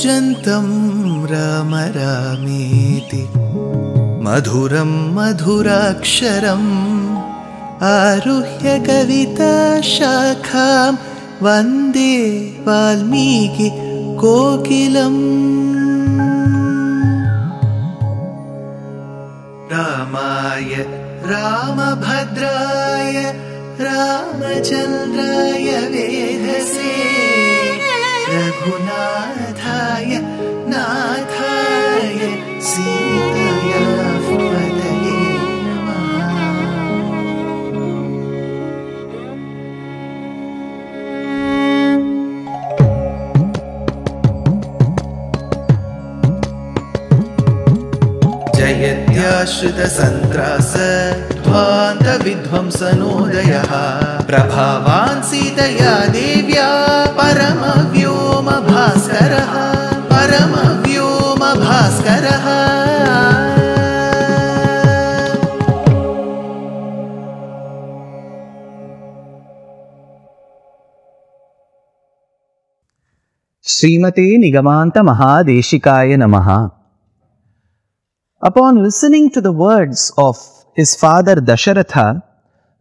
कूजन्तं राम रामेति मधुरं मधुराक्षरम् आरुह्य कविताशाखां वन्दे वाल्मीकि कोकिलम्। रामाय रामभद्राय रामचन्द्राय वेधसे रघुनाथाय नाथाय सीताया पतये नमः। जयत्याश्रितसन्त्रास ध्वान्तविध्वंसनोदयः प्रभावान् सीतया देव्या परमव्योमभास्करः परमव्योमभास्करः। श्रीमते निगमान्त महादेशिकाय नमः। Upon listening to the words of his father Dasharatha,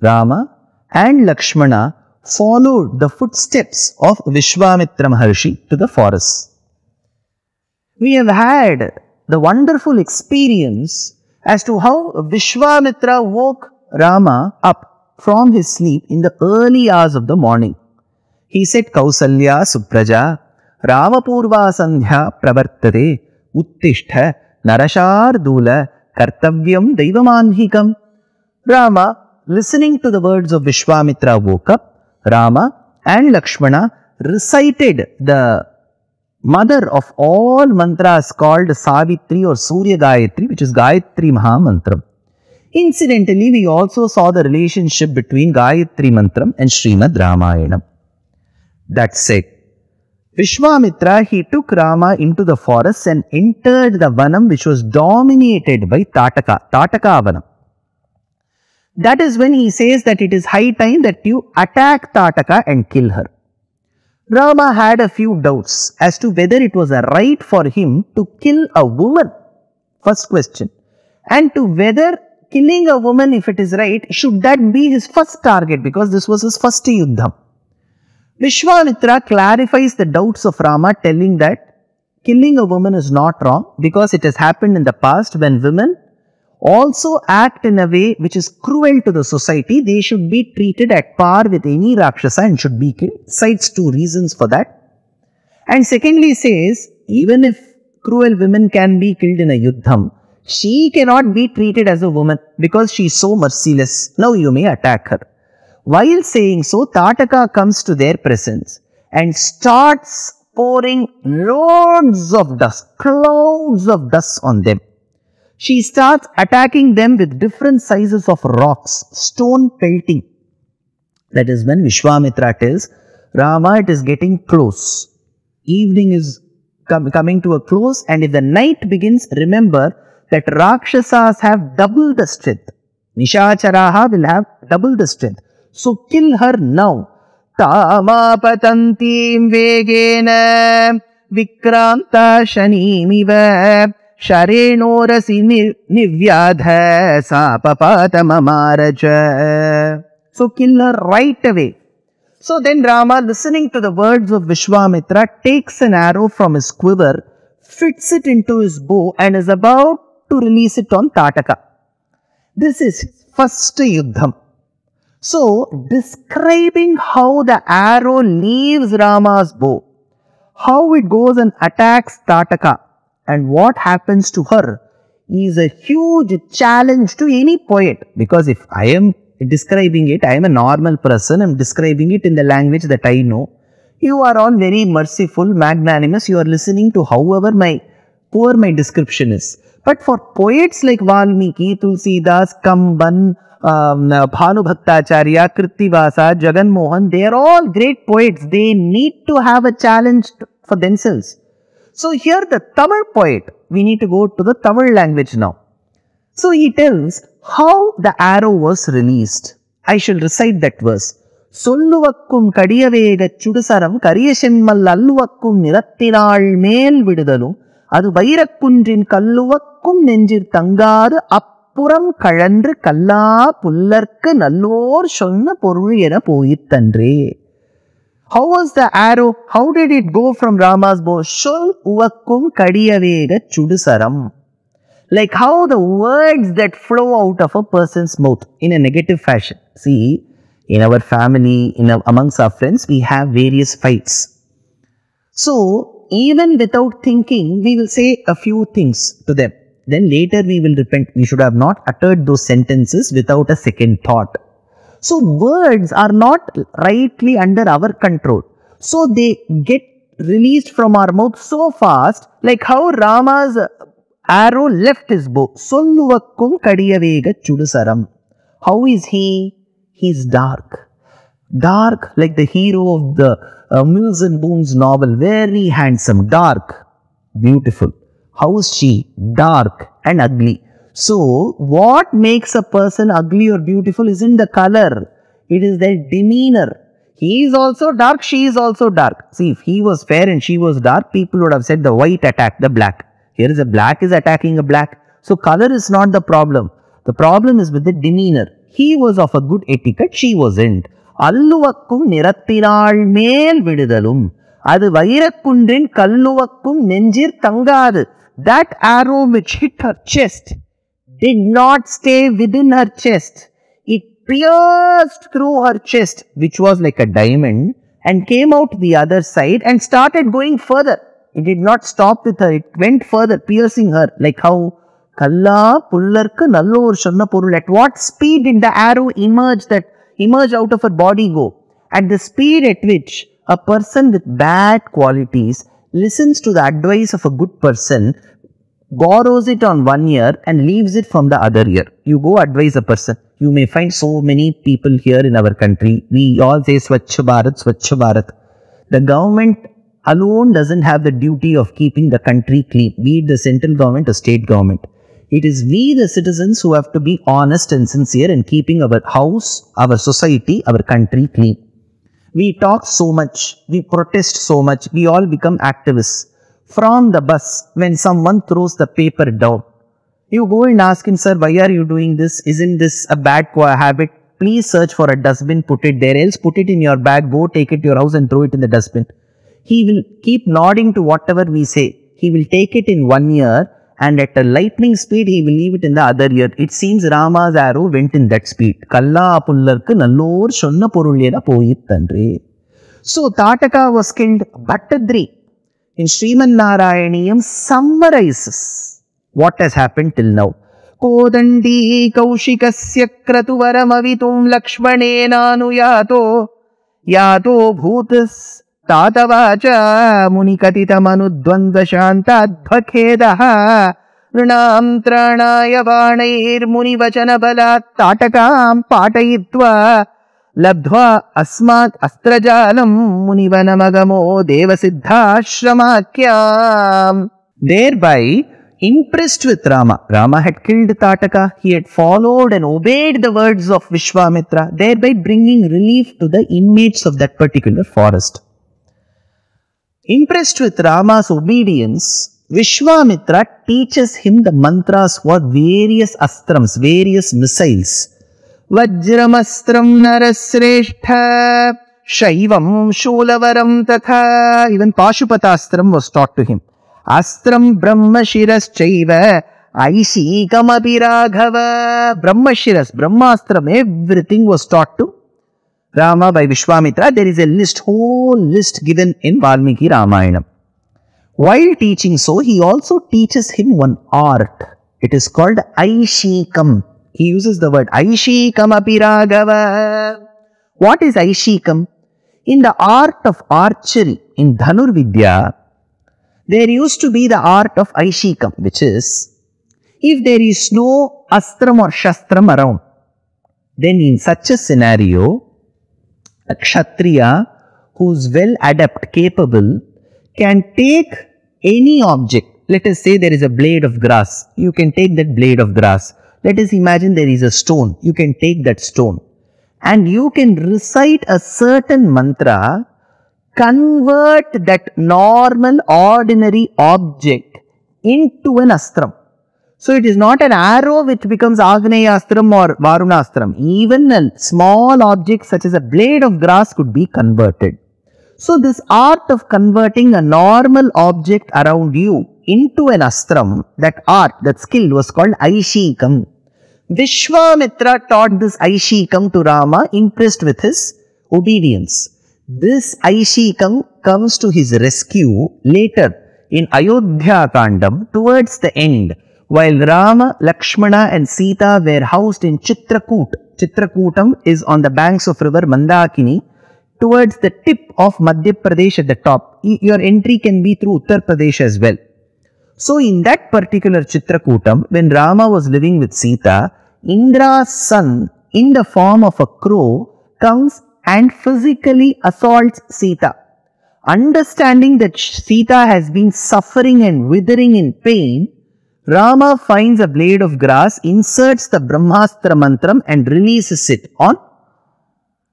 Rama and Lakshmana followed the footsteps of Vishwamitra Maharshi to the forest. We have had the wonderful experience as to how Vishwamitra woke Rama up from his sleep in the early hours of the morning. He said, Kausalya Supraja Ramapurva Sandhya Pravartate Uttishtha Narashardula Kartavyam Daivamanhikam. Rama, listening to the words of Vishwamitra, woke up. Rama and Lakshmana recited the mother of all mantras called Savitri or Surya Gayatri, which is Gayatri Mahamantram. Incidentally, we also saw the relationship between Gayatri Mantram and Srimad Ramayanam. That said, Vishwamitra, he took Rama into the forest and entered the Vanam, which was dominated by Tataka Vanam. That is when he says that it is high time that you attack Tataka and kill her. Rama had a few doubts as to whether it was right for him to kill a woman, first question, and to whether killing a woman, if it is right, should that be his first target, because this was his first yuddham. Vishwamitra clarifies the doubts of Rama, telling that killing a woman is not wrong because it has happened in the past when women also act in a way which is cruel to the society. They should be treated at par with any Rakshasa and should be killed. Cites two reasons for that. And secondly says, even if cruel women can be killed in a yuddham, she cannot be treated as a woman because she is so merciless. Now you may attack her. While saying so, Tataka comes to their presence and starts pouring loads of dust, clouds of dust on them. She starts attacking them with different sizes of rocks, stone pelting. That is when Vishwamitra tells Rama, it is getting close. Evening is coming to a close, and if the night begins, remember that Rakshasas have double the strength. Nishacharaha will have double the strength. So kill her now. Tamapatantim vegena vikranta shanimiva sharenorasi nivyadha sapapatamamaraja. So kill her right away. So then Rama, listening to the words of Vishwamitra, takes an arrow from his quiver, fits it into his bow and is about to release it on Tataka. This is his first yuddham. So, describing how the arrow leaves Rama's bow, how it goes and attacks Tataka, and what happens to her is a huge challenge to any poet. Because if I am describing it, I am a normal person, I am describing it in the language that I know. You are all very merciful, magnanimous, you are listening to however poor my description is. But for poets like Valmiki, Tulsidas, Kamban, Bhanu Bhattacharya, Krittivasa, Jagan Mohan, they are all great poets. They need to have a challenge for themselves. So here the Tamil poet, we need to go to the Tamil language now. So he tells how the arrow was released. I shall recite that verse. சொல்லுவக்கும் கடியவேகச் சுடுசரம் கரிய செம்மல் அல்லுவக்கும் நிறத்தினாள் மேல் விடுதலும் அது வைரக்குன்றின் கல்லுவக்கும் நெஞ்சிற் தங்காது அப்புறம் கழன்று கல்லா புல்லர்க்கு நல்லோர் சொன்ன பொருள் என போயிற்றன்றே. How was the arrow? How did it go from Rama's bow? Shol uvakkum kadiyavega chudusaram. Like how the words that flow out of a person's mouth in a negative fashion. See, in our family, amongst our friends, we have various fights. So, even without thinking, we will say a few things to them. Then later we will repent. We should have not uttered those sentences without a second thought. So words are not rightly under our control. So they get released from our mouth so fast, like how Rama's arrow left his bow. Solluvakkum kadiyavega chudusaram. How is he? He is dark. Dark like the hero of the Mills and Boons novel. Very handsome, dark, beautiful. How is she? Dark and ugly. So, what makes a person ugly or beautiful isn't the color. It is their demeanor. He is also dark, she is also dark. See, if he was fair and she was dark, people would have said the white attacked the black. Here is a black is attacking a black. So, color is not the problem. The problem is with the demeanor. He was of a good etiquette, she wasn't. Alluvakkum nirattinal mel vidudalum. Adu vairakundrin kalluvakkum nenjir thangadu. That arrow which hit her chest did not stay within her chest. It pierced through her chest, which was like a diamond, and came out the other side and started going further. It did not stop with her. It went further, piercing her, like how Kalla pullarku nallor sonna porul. At what speed did the arrow emerge out of her body go? At the speed at which a person with bad qualities listens to the advice of a good person, borrows it on one ear and leaves it from the other ear. You go advise a person. You may find so many people here in our country. We all say Swachh Bharat, Swachh Bharat. The government alone doesn't have the duty of keeping the country clean, be it the central government or state government. It is we the citizens who have to be honest and sincere in keeping our house, our society, our country clean. We talk so much, we protest so much, we all become activists. From the bus, when someone throws the paper down, you go and ask him, sir, why are you doing this? Isn't this a bad habit? Please search for a dustbin, put it there, else put it in your bag, go take it to your house and throw it in the dustbin. He will keep nodding to whatever we say. He will take it in one ear and at a lightning speed, he will leave it in the other ear. It seems Rama's arrow went in that speed. Kalla pullarku nallor sonna porul ena poyittanre. So, Tataka was killed. Bhattadri in Sriman Narayaniyam summarizes what has happened till now. Kodandi kaushikasya kratuvaramavitum lakshmanena yato bhutas tatavacha munikatitamanudvandvashantadbhakedaha ऋणाम त्राणाय वाणैर मुनिवचन बलात् ताटकां पाठयित्वा लब्ध्वा अस्मात् अस्त्रजालं मुनिवनमगमो देवसिद्धाश्रमाख्याम्. Thereby impressed with Rama. Rama had killed Tataka. He had followed and obeyed the words of Vishwamitra, thereby bringing relief to the inmates of that particular forest. Impressed with Rama's obedience, Vishwamitra teaches him the mantras for various astrams, various missiles. Vajramastram narasreshtha shaivam shulavaram tatha. Even Pashupatastram was taught to him. Astram brahmashiras-chaiva aishikamapi raghava. Brahmashiras, Brahmastram, everything was taught to Rama by Vishwamitra. There is a list, whole list given in Valmiki Ramayanam. While teaching so, he also teaches him one art. It is called Aishikam. He uses the word Aishikam apiraghava. What is Aishikam? In the art of archery, in Dhanur Vidya, there used to be the art of Aishikam, which is, if there is no astram or shastram around, then in such a scenario, a Kshatriya who is well adept, capable, can take any object. Let us say there is a blade of grass. You can take that blade of grass. Let us imagine there is a stone. You can take that stone. and you can recite a certain mantra, convert that normal, ordinary object into an astram. So it is not an arrow which becomes Agneya-astram or Varuna-astram. Even a small object such as a blade of grass could be converted. So this art of converting a normal object around you into an astram, that art, that skill was called Aishikam. Vishwamitra taught this Aishikam to Rama, impressed with his obedience. This Aishikam comes to his rescue later in Ayodhya Kandam towards the end, while Rama, Lakshmana and Sita were housed in Chitrakoot. Chitrakutam is on the banks of river Mandakini, towards the tip of Madhya Pradesh at the top. Your entry can be through Uttar Pradesh as well. So in that particular Chitrakutam, when Rama was living with Sita, Indra's son in the form of a crow comes and physically assaults Sita. Understanding that Sita has been suffering and withering in pain, Rama finds a blade of grass, inserts the Brahmastra mantram and releases it on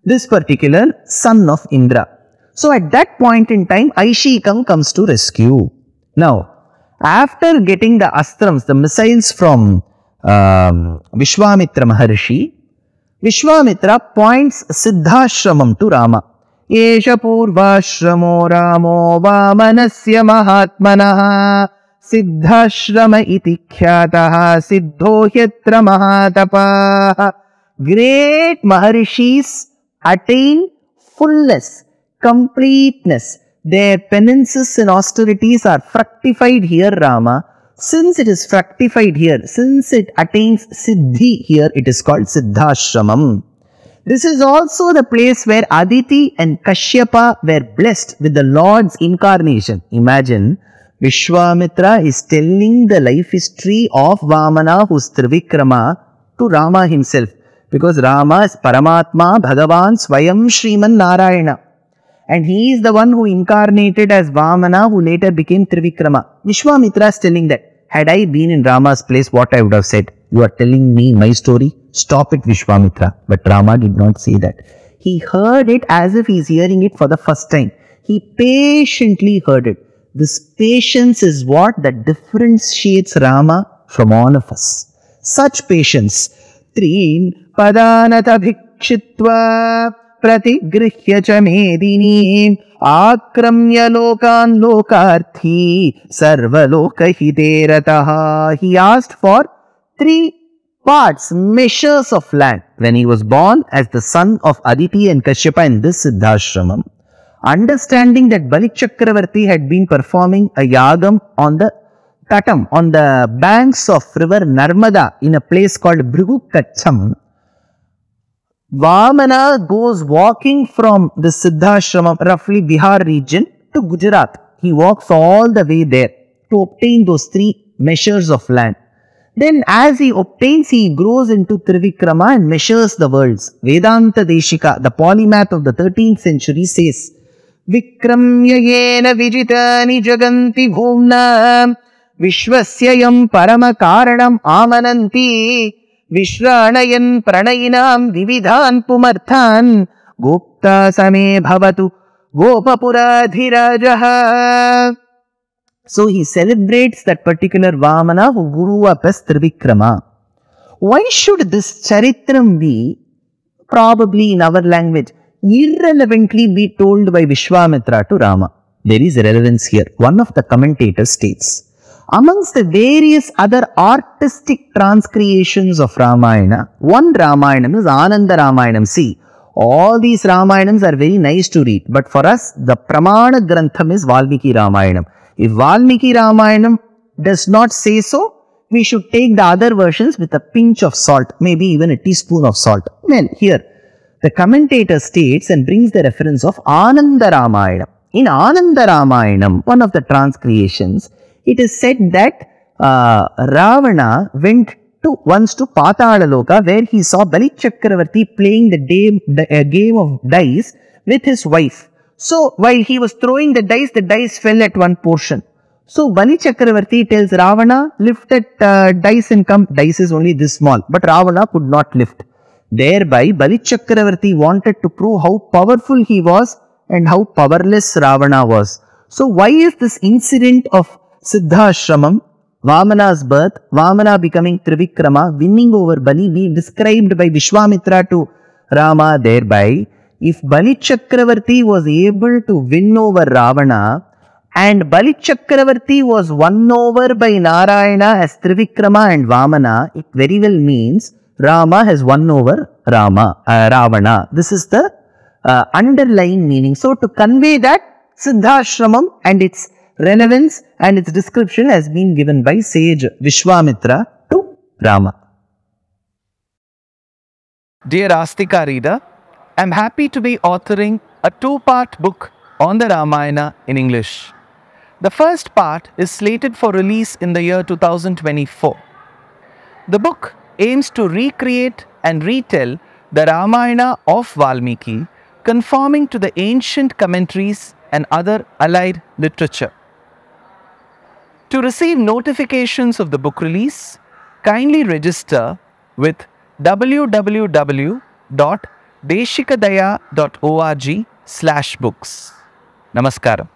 this particular son of Indra. So at that point in time, Aishikam comes to rescue. Now, after getting the astrams, the missiles from Vishwamitra Maharshi, Vishwamitra points Siddhashramam to Rama. Esha purvashramo Ramo Vamanasya Mahatmanaha Siddhashrama iti khyataha Siddho hyatra Mahatapaha. Great Maharshis attain fullness, completeness. Their penances and austerities are fructified here, Rama. Since it is fructified here, since it attains Siddhi here, it is called Siddhashramam. This is also the place where Aditi and Kashyapa were blessed with the Lord's incarnation. Imagine, Vishwamitra is telling the life history of Vamana, who is Trivikrama, to Rama himself. Because Rama is Paramatma, Bhagavan, Swayam, Sriman Narayana. And he is the one who incarnated as Vamana, who later became Trivikrama. Vishwamitra is telling that. Had I been in Rama's place, what I would have said? You are telling me my story? Stop it, Vishwamitra. But Rama did not say that. He heard it as if he is hearing it for the first time. He patiently heard it. This patience is what that differentiates Rama from all of us. Such patience. Trin padanata bhikshitva pratigrihya cha medini akramya lokan lokarthi sarva loka hiterataha. He asked for 3 parts, measures of land when he was born as the son of Aditi and Kashyapa in this Siddhashramam. Understanding that Bali Chakravarti had been performing a yagam on the Tatam, on the banks of river Narmada in a place called Bhrigukacham, Vamana goes walking from the Siddhashramam, roughly Bihar region, to Gujarat. He walks all the way there to obtain those 3 measures of land. Then as he obtains, he grows into Trivikrama and measures the worlds. Vedanta Deshika, the polymath of the 13th century, says, Vikramya yena vijitani jaganti bhumna Vishwasyayam parama karanam amananti Vishranayan pranayinam vividhan pumarthan Gupta same bhavatu Gopapuradhirajaha. So he celebrates that particular Vamana who grew up as Trivikrama. Why should this Charitram be, probably in our language, irrelevantly be told by Vishwamitra to Rama? There is relevance here. One of the commentators states, amongst the various other artistic transcreations of Ramayana, one Ramayanam is Ananda Ramayanam. See, all these Ramayanams are very nice to read, but for us, the Pramana Grantham is Valmiki Ramayanam. If Valmiki Ramayanam does not say so, we should take the other versions with a pinch of salt, maybe even a teaspoon of salt. Well, here, the commentator states and brings the reference of Ananda Ramayanam. In Ananda Ramayanam, one of the transcreations, it is said that Ravana went once to Patalaloka, where he saw Bali Chakravarti playing the game of dice with his wife. So while he was throwing the dice fell at one portion. So Bali Chakravarti tells Ravana, lift that dice and come. Dice is only this small, but Ravana could not lift. Thereby, Bali Chakravarti wanted to prove how powerful he was and how powerless Ravana was. So, why is this incident of Siddhashramam, Vamana's birth, Vamana becoming Trivikrama, winning over Bali, being described by Vishwamitra to Rama? Thereby, if Bali Chakravarti was able to win over Ravana, and Bali Chakravarti was won over by Narayana as Trivikrama and Vamana, it very well means Rama has won over Ravana. This is the underlying meaning. So, to convey that, Siddhashramam and its relevance and its description has been given by sage Vishwamitra to Rama. Dear Astika reader, I am happy to be authoring a two-part book on the Ramayana in English. The first part is slated for release in the year 2024. The book aims to recreate and retell the Ramayana of Valmiki, conforming to the ancient commentaries and other allied literature. To receive notifications of the book release, kindly register with www.deshikadaya.org/books. Namaskaram.